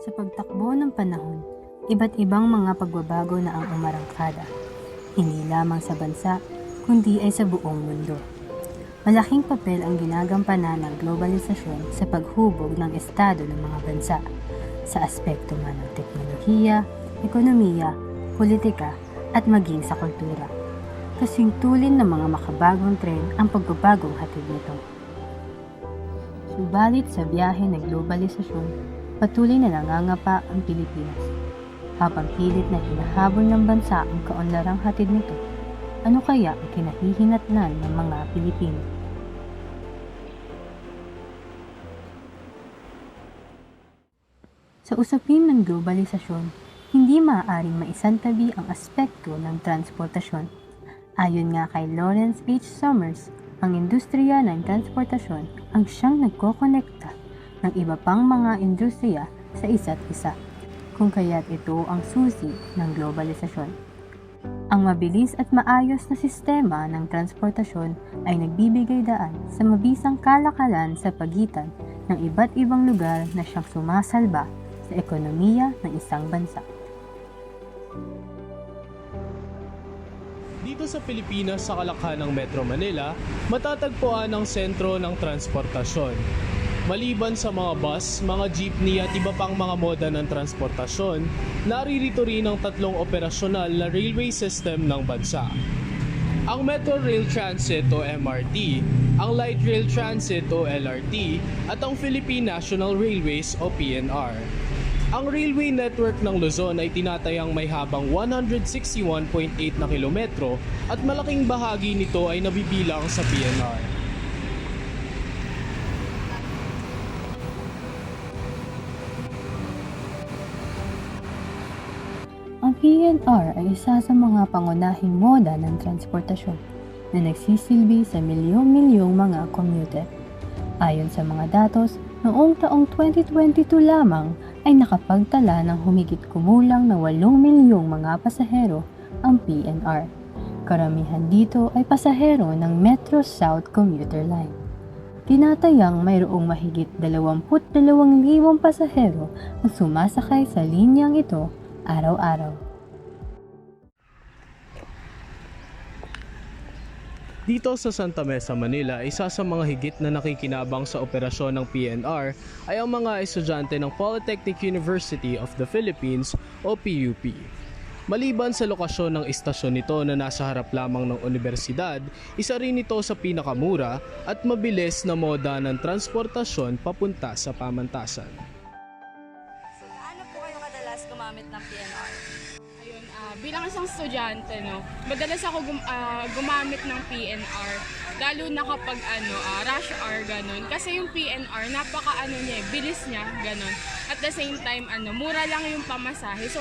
Sa pagtakbo ng panahon, iba't ibang mga pagbabago na ang umarangkada, hindi lamang sa bansa, kundi ay sa buong mundo. Malaking papel ang ginagampanan ng globalisasyon sa paghubog ng estado ng mga bansa, sa aspekto man ng teknolohiya, ekonomiya, politika, at maging sa kultura. Kasing tulin ng mga makabagong trend ang pagbabagong hatid nito. Subalit sa biyahe ng globalisasyon, patuloy na nangangapa ang Pilipinas. Habang pilit na hinahabol ng bansa ang kaunlarang hatid nito, ano kaya ang kinahihinatnan ng mga Pilipino? Sa usapin ng globalisasyon, hindi maaaring maisantabi ang aspekto ng transportasyon. Ayon nga kay Lawrence H. Summers, ang industriya ng transportasyon ang siyang nagkokonekta ng iba pang mga industriya sa isa't isa, kung kaya't ito ang susi ng globalisasyon. Ang mabilis at maayos na sistema ng transportasyon ay nagbibigay daan sa mabisang kalakalan sa pagitan ng iba't ibang lugar na siyang sumasalba sa ekonomiya ng isang bansa. Dito sa Pilipinas sa kalakhan ng Metro Manila, matatagpuan ang sentro ng transportasyon. Maliban sa mga bus, mga jeepney at iba pang mga moda ng transportasyon, naririto rin ang tatlong operasyonal na railway system ng bansa. Ang Metro Rail Transit o MRT, ang Light Rail Transit o LRT, at ang Philippine National Railways o PNR. Ang railway network ng Luzon ay tinatayang may habang 161.8 na kilometro at malaking bahagi nito ay nabibilang sa PNR. Ang PNR ay isa sa mga pangunahing moda ng transportasyon na nagsisilbi sa milyong-milyong mga commuter. Ayon sa mga datos, noong taong 2022 lamang ay nakapagtala ng humigit kumulang na 8 milyong mga pasahero ang PNR. Karamihan dito ay pasahero ng Metro South Commuter Line. Tinatayang mayroong mahigit 22,000 pasahero ang sumasakay sa linyang ito araw-araw. Dito sa Santa Mesa, Manila, isa sa mga higit na nakikinabang sa operasyon ng PNR ay ang mga estudyante ng Polytechnic University of the Philippines o PUP. Maliban sa lokasyon ng istasyon nito na nasa harap lamang ng universidad, isa rin ito sa pinakamura at mabilis na moda ng transportasyon papunta sa pamantasan. So, gaano po kayo kadalas gumamit ng PNR? Ayun, bilang isang estudyante, no, madalas ako gumamit ng PNR, lalo na kapag rush hour, ganun. Kasi yung PNR, bilis niya, ganun. At the same time, mura lang yung pamasahe. So,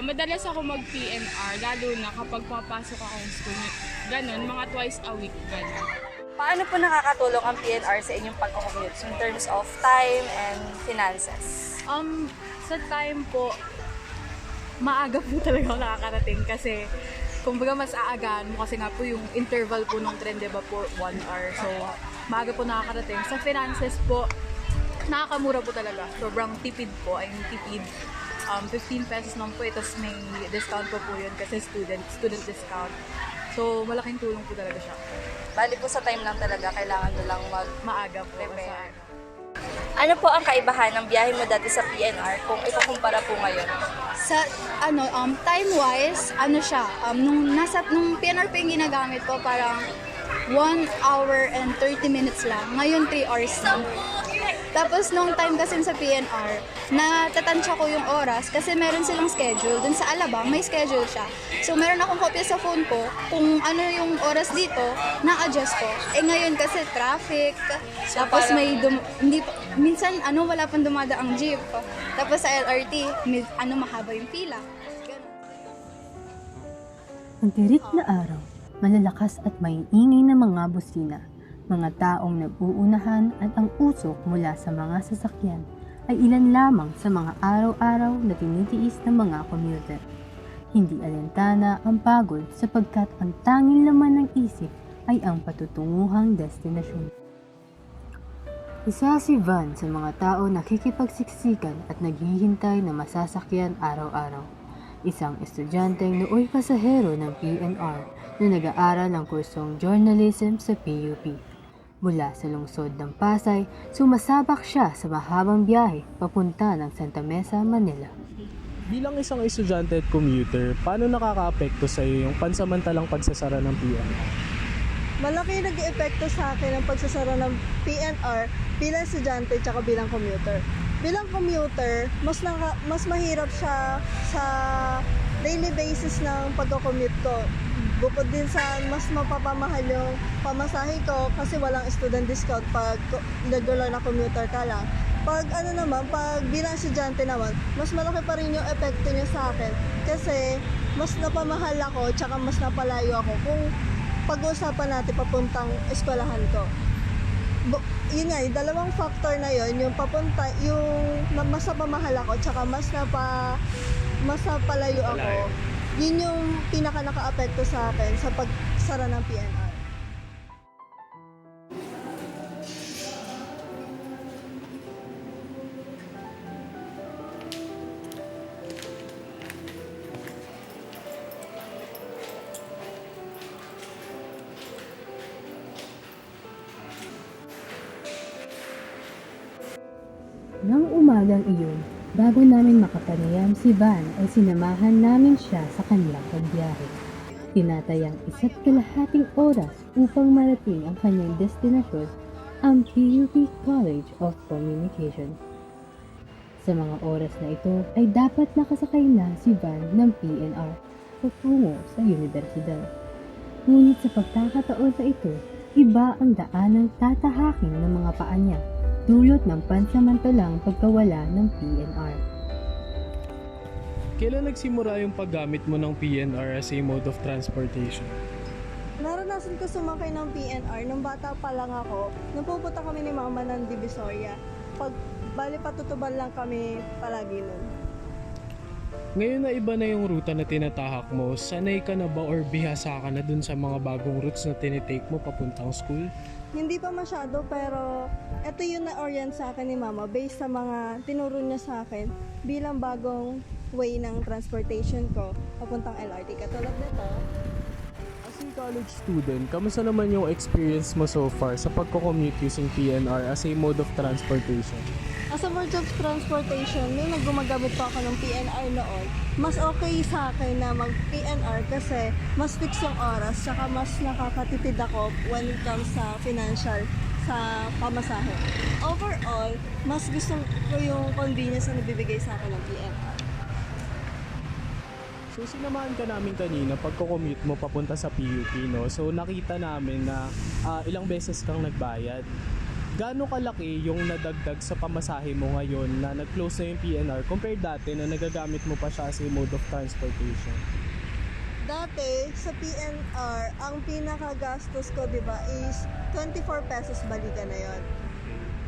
madalas ako mag-PNR, lalo na kapag papasok ako ng school, ganun, mga twice a week, ganun. Paano po nakakatulong ang PNR sa inyong pag-commute in terms of time and finances? Sa time po, maaga po talaga ako nakakarating kasi kumbaga mas aagaan mo kasi nga po yung interval po ng tren, diba po, 1 hour. So, maaga po nakakarating. Sa finances po, nakakamura po talaga. Sobrang tipid po, ay tipid. 15 pesos lang po, tapos may discount po yun kasi student discount. So, malaking tulong po talaga siya. Bali po sa time lang talaga, kailangan nyo lang Maaga po. mag-prepare. Ano po ang kaibahan ng biyahe mo dati sa PNR kung ikukumpara po ngayon? Sa time-wise, nung PNR po yung ginagamit ko, parang 1 hour and 30 minutes lang. Ngayon, 3 hours na. Tapos, nung time kasi sa PNR, natatansya ko yung oras kasi meron silang schedule. Dun sa Alabang, may schedule siya. So, meron akong kopya sa phone ko kung ano yung oras dito, na-adjust ko. Ngayon kasi traffic, tapos minsan wala pang dumadaang jeep. Tapos sa LRT, mahaba yung pila. Ganun. Ang tirik na araw, malalakas at may ingay na mga busina, mga taong nag-uunahan at ang usok mula sa mga sasakyan ay ilan lamang sa mga araw-araw na tinitiis ng mga commuter. Hindi alintana ang pagod sapagkat ang tanging laman ng isip ay ang patutunguhang destinasyon. Isa si Van sa mga tao nakikipagsiksikan at naghihintay na masasakyan araw-araw. Isang estudyanteng nooy pasahero ng PNR na nag-aaral ng kursong journalism sa PUP. Mula sa lungsod ng Pasay, sumasabak siya sa mahabang biyahe papunta ng Santa Mesa, Manila. Bilang isang estudyante at commuter, paano nakakaapekto sa iyo yung pansamantalang pagsasara ng PNR? Malaki nag-epekto sa akin ang pagsasara ng PNR bilang estudyante at bilang commuter. Bilang commuter, mas mahirap siya sa daily basis ng pagko-commute ko. Bukod din sa mas mapapamahal yung pamasahe ko kasi walang student discount pag regular na commuter ka lang. Pag bilang estudyante naman, mas malaki pa rin yung epekto niya sa akin kasi mas napamahal ako tsaka mas napalayo ako kung pag-uusapan natin papuntang eskwelahan ko. Yun nga, yung dalawang factor na yun, yung mas napamahal ako tsaka mas napalayo ako, yun yung pinaka naka-apekto sa akin sa pagsara ng PNR. Nang umagang iyon, bago namin makapanayam si Van ay sinamahan namin siya sa kanilang pagbiyahe. Tinatayang 1.5 oras upang marating ang kanyang destinasyon, ang PUP College of Communication. Sa mga oras na ito ay dapat nakasakay na si Van ng PNR patungo sa universidad. Ngunit sa pagkakataon na ito, iba ang daanang tatahakin ng mga paa niya dulot ng pansamantalang pagkawala ng PNR. Kailan nagsimula yung paggamit mo ng PNR as a mode of transportation? Naranasan ko sumakay ng PNR nung bata pa lang ako. Nung pupunta kami ni Mama ng Divisoria. Bali patutuban lang kami palagi nun. Ngayon na iba na yung ruta na tinatahak mo, sanay ka na ba or bihasa ka na dun sa mga bagong routes na tinitake mo papuntang school? Hindi pa masyado pero ito yung na-orient sa akin ni Mama based sa mga tinuro niya sa akin bilang bagong way ng transportation ko papuntang LRT. Katulad nito. As a college student, kamusta naman yung experience mo so far sa pagko-commute using PNR as a mode of transportation? As a mode of transportation, nung gumagamit pa ako ng PNR noon, mas okay sa akin na mag-PNR kasi mas fix yung oras saka mas nakakatipid ako when it comes sa financial sa pamasahe. Overall, mas gusto ko yung convenience na nabibigay sa akin ng PNR. So sinamahan ka namin kanina pagko-commute mo papunta sa PUP, no? So nakita namin na ilang beses kang nagbayad. Gaano kalaki yung nadagdag sa pamasahe mo ngayon na nag-close na yung PNR compared dati na nagagamit mo pa siya as a mode of transportation? Dati, sa PNR, ang pinakagastos ko, di ba, is 24 pesos balikan na yon.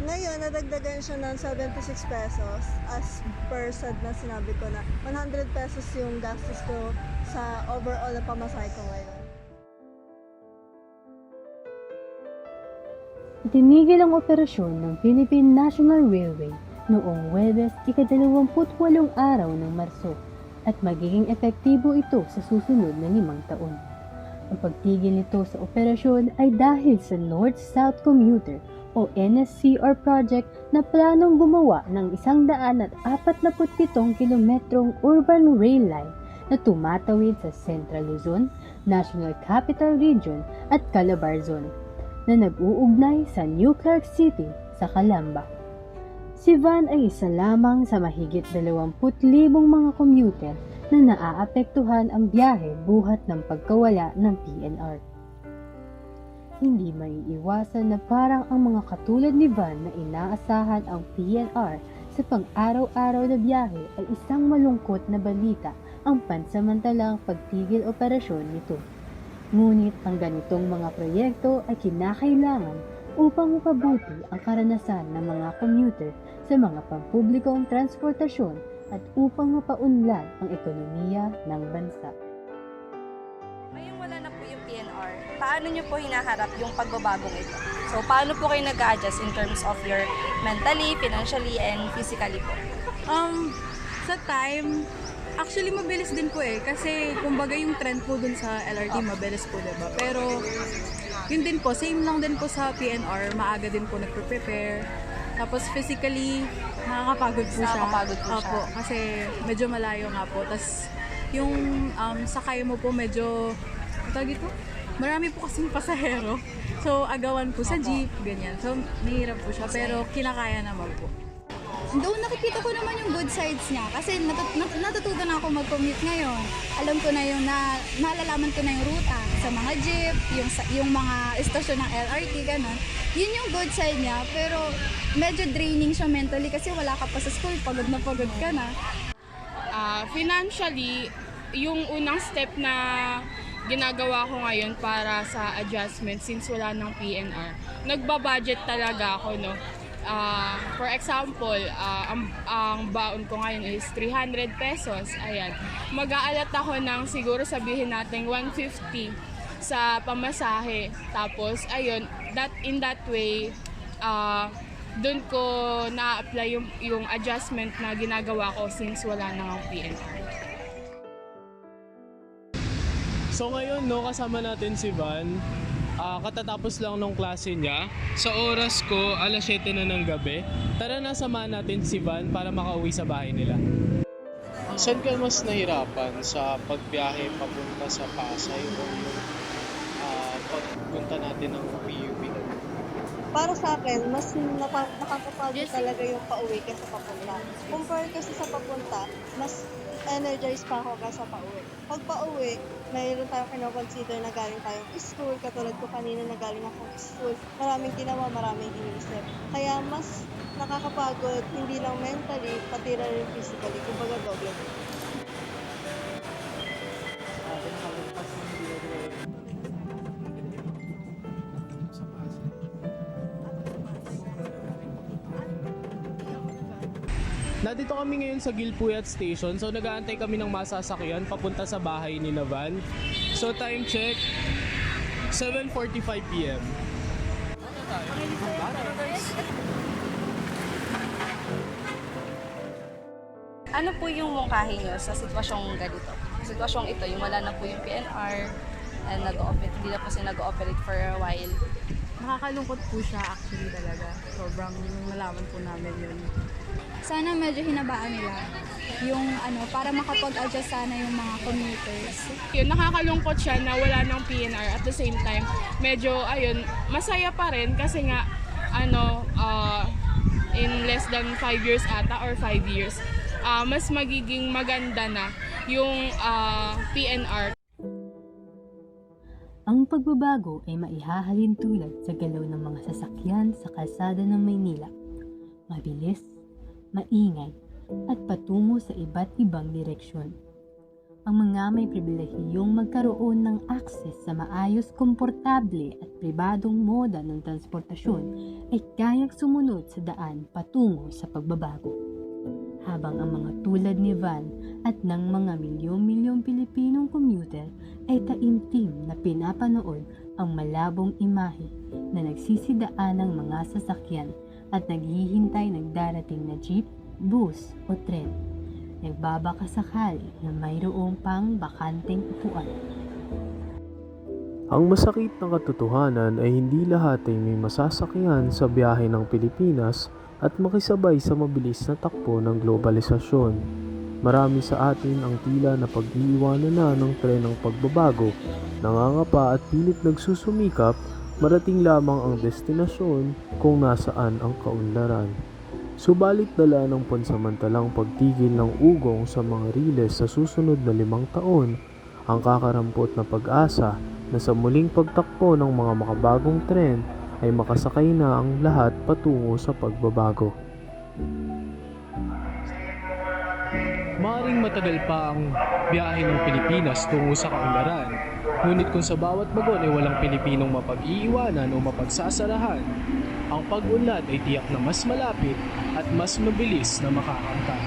Ngayon, nadagdagan siya ng 76 pesos as per sa na sinabi ko na 100 pesos yung gastos ko sa overall na pamasahe ko ngayon. Itinigil ang operasyon ng Philippine National Railway noong Huwebes, ika-28 araw ng Marso at magiging epektibo ito sa susunod na 5 taon. Ang pagtigil nito sa operasyon ay dahil sa North-South Commuter o NSCR project na planong gumawa ng 147 kilometrong urban rail line na tumatawid sa Central Luzon, National Capital Region at Calabarzon na nag-uugnay sa New Clark City sa Calamba. Si Van ay isa lamang sa mahigit 20,000 mga commuter na naaapektuhan ang biyahe buhat ng pagkawala ng PNR. Hindi maiiwasan na parang ang mga katulad ni Van na inaasahan ang PNR sa pang-araw-araw na biyahe ay isang malungkot na balita ang pansamantalang pagtigil operasyon nito. Ngunit ang ganitong mga proyekto ay kinakailangan upang mapabuti ang karanasan ng mga commuter sa mga pampublikong transportasyon at upang mapaunlad ang ekonomiya ng bansa. Ngayong wala na po yung PNR, paano nyo po hinaharap yung pagbabagong ito? So, paano po kayo nag-a-adjust in terms of your mentally, financially, and physically po? Sa time, actually mabilis din po kasi kumbaga yung trend po dun sa LRT mabilis po, diba? Pero yun din po, same lang din po sa PNR, maaga din po nagpe-prepare. Tapos physically, nakakapagod po siya. Nakakapagod po siya. Opo, kasi medyo malayo nga po. Tapos yung sakay mo po medyo, tawag ito? Marami po kasing pasahero. So agawan po sa jeep, ganyan. So mahirap po siya, pero kinakaya naman po. Doon nakikita ko naman yung good sides niya kasi natututo na ako mag-commute ngayon. Alam ko na yung nalalaman ko na yung ruta sa mga jeep, yung mga istasyon ng LRT, ganun. Yun yung good side niya, pero medyo draining siya mentally kasi wala ka pa sa school, pagod ka na. Financially, yung unang step na ginagawa ko ngayon para sa adjustment since wala ng PNR, nagbabudget talaga ako, no? For example, ang baon ko ngayon is 300 pesos. Ayan. Mag-aalat ako ng siguro sabihin natin 150 sa pamasahe. Tapos, ayun, in that way, doon ko na-apply yung adjustment na ginagawa ko since wala na ang PNR. So ngayon, no, kasama natin si Van. Katatapos lang nung klase niya. Sa oras ko, alas 7 na ng gabi. Tara na, samahan natin si Van para makauwi sa bahay nila. Saan ka mas nahirapan? Sa pagbiyahe papunta sa Pasay o yung pagpunta natin ng PUP? Para sa akin, mas nakakapagod talaga yung pauwi kaysa papunta. Compare kasi sa papunta, mas energized pa ako kaysa pauwi. Pag pauwi, mayroon tayong kino-consider na galing tayong school, katulad ko kanina na galing akong school. Maraming ginawa, maraming iniisip. Kaya mas nakakapagod, hindi lang mentally, pati na rin physically. Kumbaga doble. Nandito kami ngayon sa Gilpuyat Station. So nag-aantay kami ng masasakyan papunta sa bahay ni Van. So time check, 7:45 PM. Ano po yung mungkahi nyo sa sitwasyong ganito? Sitwasyong ito, yung wala na po yung PNR and hindi na po sila nag-ooperate for a while. Nakakalungkot po siya actually talaga. Sobrang nalaman po namin yun. Sana medyo hinabaan nila yung para makapag-adjust sana yung mga commuters. Yun, nakakalungkot siya na wala ng PNR at the same time, medyo, ayun, masaya pa rin kasi nga, in less than 5 years ata or 5 years, mas magiging maganda na yung PNR. Ang pagbabago ay maihahalin tulad sa galaw ng mga sasakyan sa kalsada ng Maynila. Mabilis, maingay, at patungo sa iba't ibang direksyon. Ang mga may pribilehiyong magkaroon ng akses sa maayos, komportable at pribadong moda ng transportasyon ay kayang sumunod sa daan patungo sa pagbabago. Habang ang mga tulad ni Van at ng mga milyong-milyong Pilipinong commuter ay taimtim na pinapanood ang malabong imahe na nagsisidaan ng mga sasakyan at naghihintay ng darating na jeep, bus o tren. Nagbabakasakali na mayroong pang bakanteng upuan. Ang masakit na katotohanan ay hindi lahat ay may masasakyan sa biyahe ng Pilipinas at makisabay sa mabilis na takbo ng globalisasyon. Marami sa atin ang tila na pag-iiwanan na ng tren ng pagbabago, nangangapa at pilit nagsusumikap, marating lamang ang destinasyon kung nasaan ang kaunlaran. Subalit dala ng pansamantalang pagtigil ng ugong sa mga riles sa susunod na 5 taon, ang kakarampot na pag-asa na sa muling pagtakbo ng mga makabagong tren ay makasakay na ang lahat patungo sa pagbabago. Maaring matagal pa ang biyahe ng Pilipinas tungo sa kaunlaran, ngunit kung sa bawat bagon ay walang Pilipinong mapag-iiwanan o mapagsasarahan, ang pag-unlad ay tiyak na mas malapit at mas mabilis na makakamtan.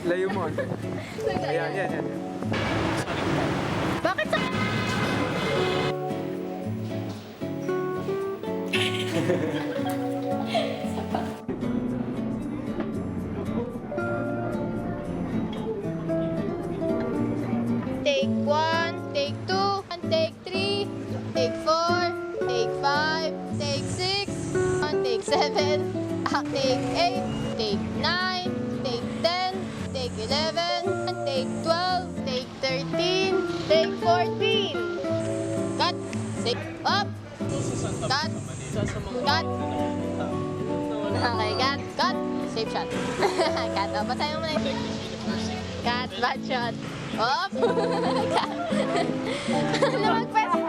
Layo mo. Ayan, yan, yan. Bakit sa... Take 1, take 2, and take 3, take 4, take 5, take 6, and take 7, take 8, take 9, take 10, take 11, and take 12, take 13, take 14. Cut, take up, cut, cut. Okay, cut, cut. Safe shot. Cut, basahin mo na yung cut, bad shot. Off. Ano magpwede?